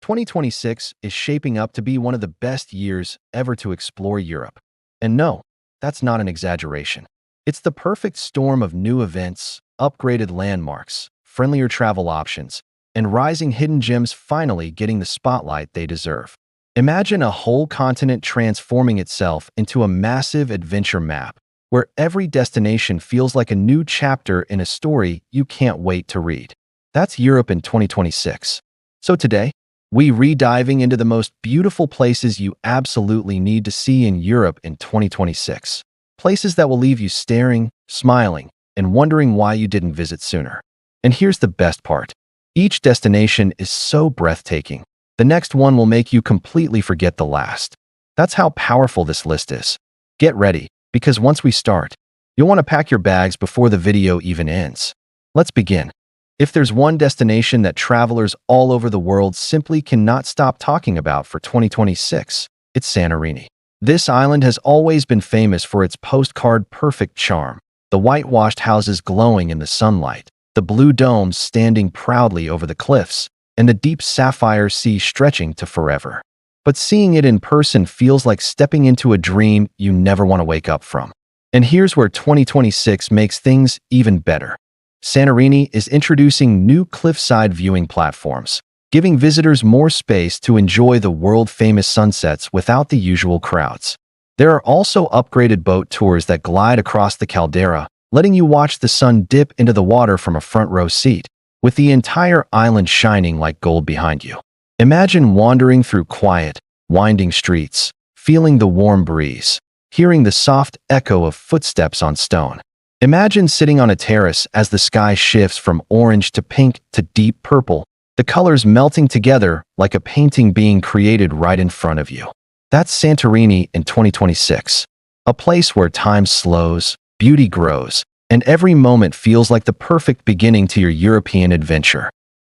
2026 is shaping up to be one of the best years ever to explore Europe. And no, that's not an exaggeration. It's the perfect storm of new events, upgraded landmarks, friendlier travel options, and rising hidden gems finally getting the spotlight they deserve. Imagine a whole continent transforming itself into a massive adventure map, where every destination feels like a new chapter in a story you can't wait to read. That's Europe in 2026. So today, we re-diving into the most beautiful places you absolutely need to see in Europe in 2026. Places that will leave you staring, smiling, and wondering why you didn't visit sooner. And here's the best part. Each destination is so breathtaking. The next one will make you completely forget the last. That's how powerful this list is. Get ready, because once we start, you'll want to pack your bags before the video even ends. Let's begin. If there's one destination that travelers all over the world simply cannot stop talking about for 2026, it's Santorini. This island has always been famous for its postcard-perfect charm, the whitewashed houses glowing in the sunlight, the blue domes standing proudly over the cliffs, and the deep sapphire sea stretching to forever. But seeing it in person feels like stepping into a dream you never want to wake up from. And here's where 2026 makes things even better. Santorini is introducing new cliffside viewing platforms, giving visitors more space to enjoy the world-famous sunsets without the usual crowds. There are also upgraded boat tours that glide across the caldera, letting you watch the sun dip into the water from a front-row seat, with the entire island shining like gold behind you. Imagine wandering through quiet, winding streets, feeling the warm breeze, hearing the soft echo of footsteps on stone. Imagine sitting on a terrace as the sky shifts from orange to pink to deep purple, the colors melting together like a painting being created right in front of you. That's Santorini in 2026, a place where time slows, beauty grows, and every moment feels like the perfect beginning to your European adventure.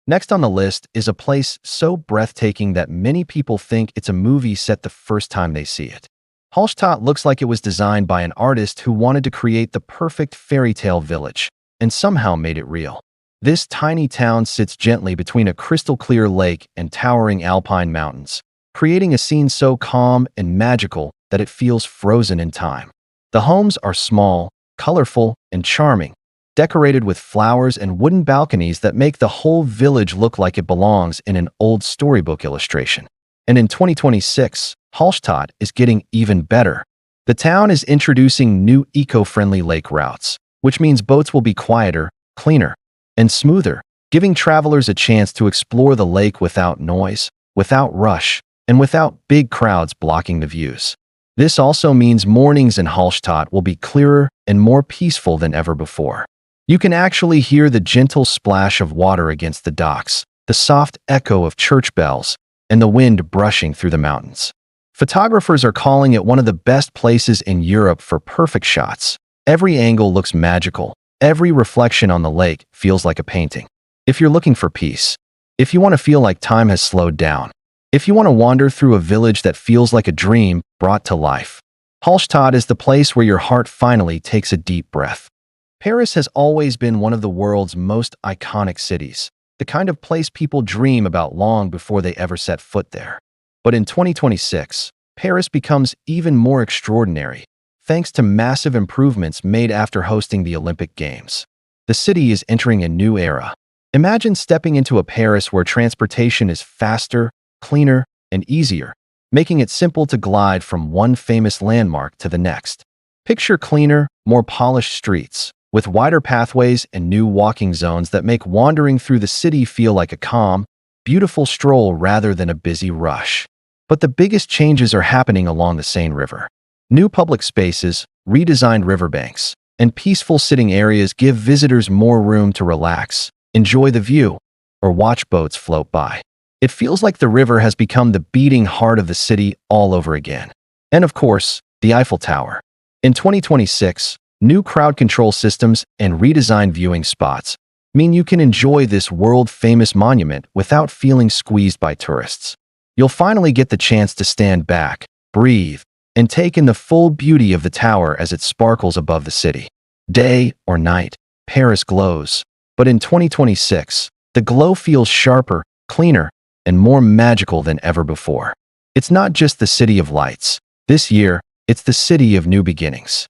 Next on the list is a place so breathtaking that many people think it's a movie set the first time they see it. Hallstatt looks like it was designed by an artist who wanted to create the perfect fairy tale village, and somehow made it real. This tiny town sits gently between a crystal-clear lake and towering alpine mountains, creating a scene so calm and magical that it feels frozen in time. The homes are small, colorful, and charming, decorated with flowers and wooden balconies that make the whole village look like it belongs in an old storybook illustration. And in 2026, Hallstatt is getting even better. The town is introducing new eco-friendly lake routes, which means boats will be quieter, cleaner, and smoother, giving travelers a chance to explore the lake without noise, without rush, and without big crowds blocking the views. This also means mornings in Hallstatt will be clearer and more peaceful than ever before. You can actually hear the gentle splash of water against the docks, the soft echo of church bells, and the wind brushing through the mountains. Photographers are calling it one of the best places in Europe for perfect shots. Every angle looks magical. Every reflection on the lake feels like a painting. If you're looking for peace, if you want to feel like time has slowed down, if you want to wander through a village that feels like a dream brought to life, Hallstatt is the place where your heart finally takes a deep breath. Paris has always been one of the world's most iconic cities, the kind of place people dream about long before they ever set foot there. But in 2026, Paris becomes even more extraordinary, thanks to massive improvements made after hosting the Olympic Games. The city is entering a new era. Imagine stepping into a Paris where transportation is faster, cleaner, and easier, making it simple to glide from one famous landmark to the next. Picture cleaner, more polished streets, with wider pathways and new walking zones that make wandering through the city feel like a calm, beautiful stroll rather than a busy rush. But the biggest changes are happening along the Seine River. New public spaces, redesigned riverbanks, and peaceful sitting areas give visitors more room to relax, enjoy the view, or watch boats float by. It feels like the river has become the beating heart of the city all over again. And of course, the Eiffel Tower. In 2026, new crowd control systems and redesigned viewing spots mean you can enjoy this world-famous monument without feeling squeezed by tourists. You'll finally get the chance to stand back, breathe, and take in the full beauty of the tower as it sparkles above the city. Day or night, Paris glows. But in 2026, the glow feels sharper, cleaner, and more magical than ever before. It's not just the city of lights. This year, it's the city of new beginnings.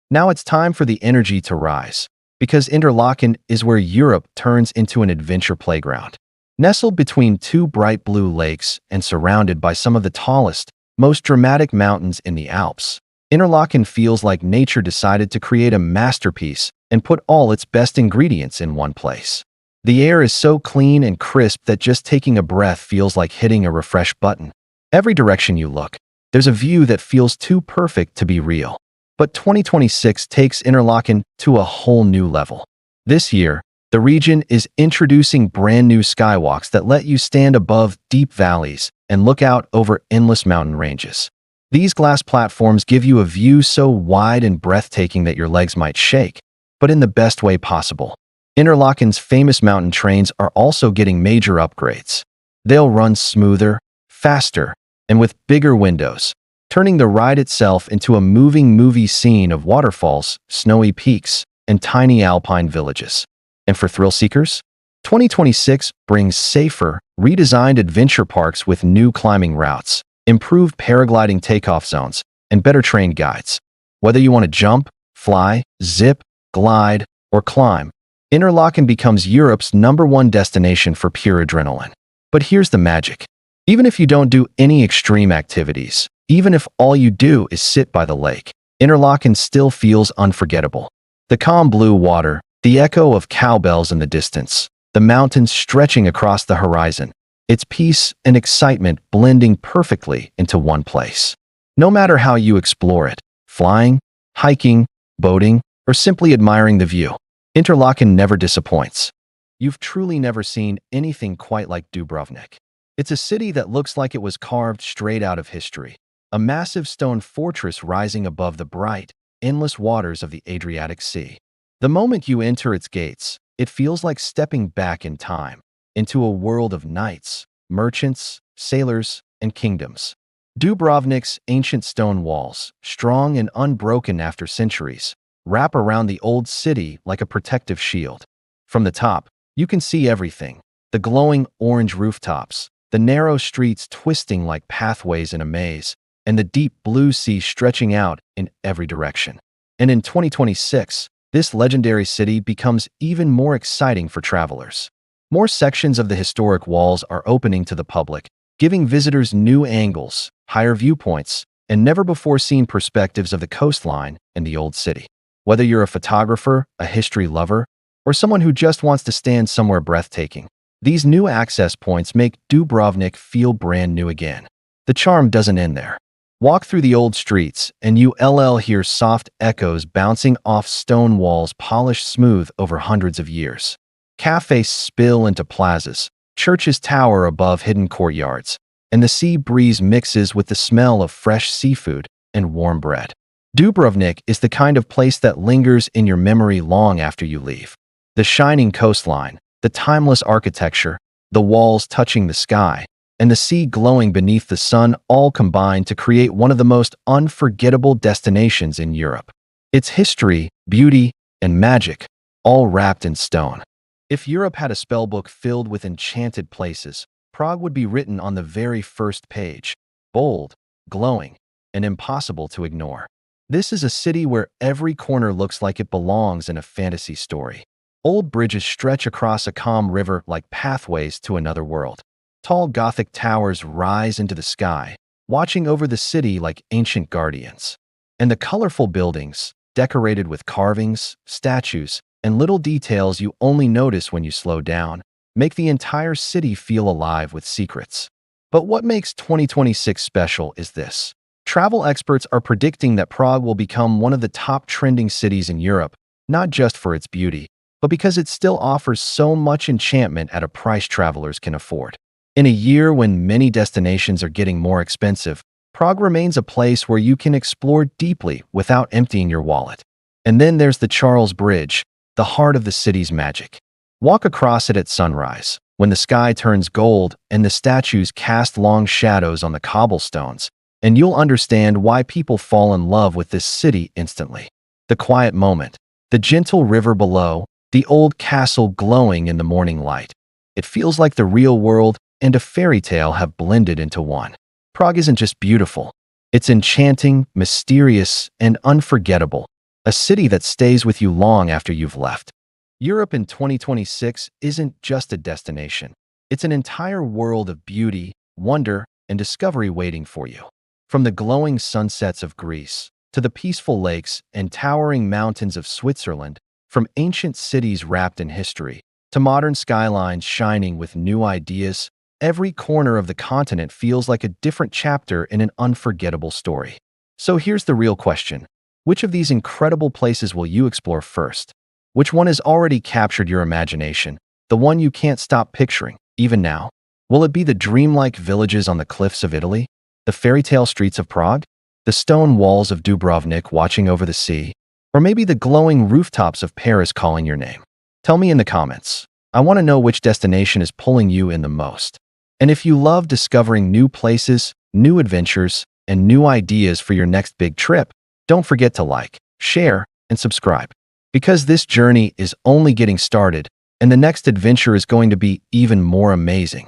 Now it's time for the energy to rise, because Interlaken is where Europe turns into an adventure playground. Nestled between two bright blue lakes and surrounded by some of the tallest, most dramatic mountains in the Alps, Interlaken feels like nature decided to create a masterpiece and put all its best ingredients in one place. The air is so clean and crisp that just taking a breath feels like hitting a refresh button. Every direction you look, there's a view that feels too perfect to be real. But 2026 takes Interlaken to a whole new level. This year, the region is introducing brand new skywalks that let you stand above deep valleys and look out over endless mountain ranges. These glass platforms give you a view so wide and breathtaking that your legs might shake, but in the best way possible. Interlaken's famous mountain trains are also getting major upgrades. They'll run smoother, faster, and with bigger windows, turning the ride itself into a moving movie scene of waterfalls, snowy peaks, and tiny alpine villages. And for thrill seekers, 2026 brings safer, redesigned adventure parks with new climbing routes, improved paragliding takeoff zones, and better trained guides. Whether you want to jump, fly, zip, glide, or climb, Interlaken becomes Europe's #1 destination for pure adrenaline. But here's the magic. Even if you don't do any extreme activities, even if all you do is sit by the lake, Interlaken still feels unforgettable. The calm blue water, the echo of cowbells in the distance, the mountains stretching across the horizon, its peace and excitement blending perfectly into one place. No matter how you explore it, flying, hiking, boating, or simply admiring the view, Interlaken never disappoints. You've truly never seen anything quite like Dubrovnik. It's a city that looks like it was carved straight out of history, a massive stone fortress rising above the bright, endless waters of the Adriatic Sea. The moment you enter its gates, it feels like stepping back in time, into a world of knights, merchants, sailors, and kingdoms. Dubrovnik's ancient stone walls, strong and unbroken after centuries, wrap around the old city like a protective shield. From the top, you can see everything: the glowing orange rooftops, the narrow streets twisting like pathways in a maze, and the deep blue sea stretching out in every direction. And in 2026, this legendary city becomes even more exciting for travelers. More sections of the historic walls are opening to the public, giving visitors new angles, higher viewpoints, and never-before-seen perspectives of the coastline and the old city. Whether you're a photographer, a history lover, or someone who just wants to stand somewhere breathtaking, these new access points make Dubrovnik feel brand new again. The charm doesn't end there. Walk through the old streets, and you'll hear soft echoes bouncing off stone walls polished smooth over hundreds of years. Cafes spill into plazas, churches tower above hidden courtyards, and the sea breeze mixes with the smell of fresh seafood and warm bread. Dubrovnik is the kind of place that lingers in your memory long after you leave. The shining coastline, the timeless architecture, the walls touching the sky, and the sea glowing beneath the sun all combine to create one of the most unforgettable destinations in Europe. Its history, beauty, and magic, all wrapped in stone. If Europe had a spellbook filled with enchanted places, Prague would be written on the very first page, bold, glowing, and impossible to ignore. This is a city where every corner looks like it belongs in a fantasy story. Old bridges stretch across a calm river like pathways to another world. Tall Gothic towers rise into the sky, watching over the city like ancient guardians. And the colorful buildings, decorated with carvings, statues, and little details you only notice when you slow down, make the entire city feel alive with secrets. But what makes 2026 special is this. Travel experts are predicting that Prague will become one of the top trending cities in Europe, not just for its beauty, but because it still offers so much enchantment at a price travelers can afford. In a year when many destinations are getting more expensive, Prague remains a place where you can explore deeply without emptying your wallet. And then there's the Charles Bridge, the heart of the city's magic. Walk across it at sunrise, when the sky turns gold and the statues cast long shadows on the cobblestones, and you'll understand why people fall in love with this city instantly. The quiet moment, the gentle river below, the old castle glowing in the morning light. It feels like the real world and a fairy tale have blended into one. Prague isn't just beautiful. It's enchanting, mysterious, and unforgettable, a city that stays with you long after you've left. Europe in 2026 isn't just a destination. It's an entire world of beauty, wonder, and discovery waiting for you. From the glowing sunsets of Greece to the peaceful lakes and towering mountains of Switzerland, from ancient cities wrapped in history to modern skylines shining with new ideas, every corner of the continent feels like a different chapter in an unforgettable story. So here's the real question. Which of these incredible places will you explore first? Which one has already captured your imagination, the one you can't stop picturing, even now? Will it be the dreamlike villages on the cliffs of Italy, the fairy tale streets of Prague, the stone walls of Dubrovnik watching over the sea, or maybe the glowing rooftops of Paris calling your name? Tell me in the comments. I want to know which destination is pulling you in the most. And if you love discovering new places, new adventures, and new ideas for your next big trip, don't forget to like, share, and subscribe. Because this journey is only getting started, and the next adventure is going to be even more amazing.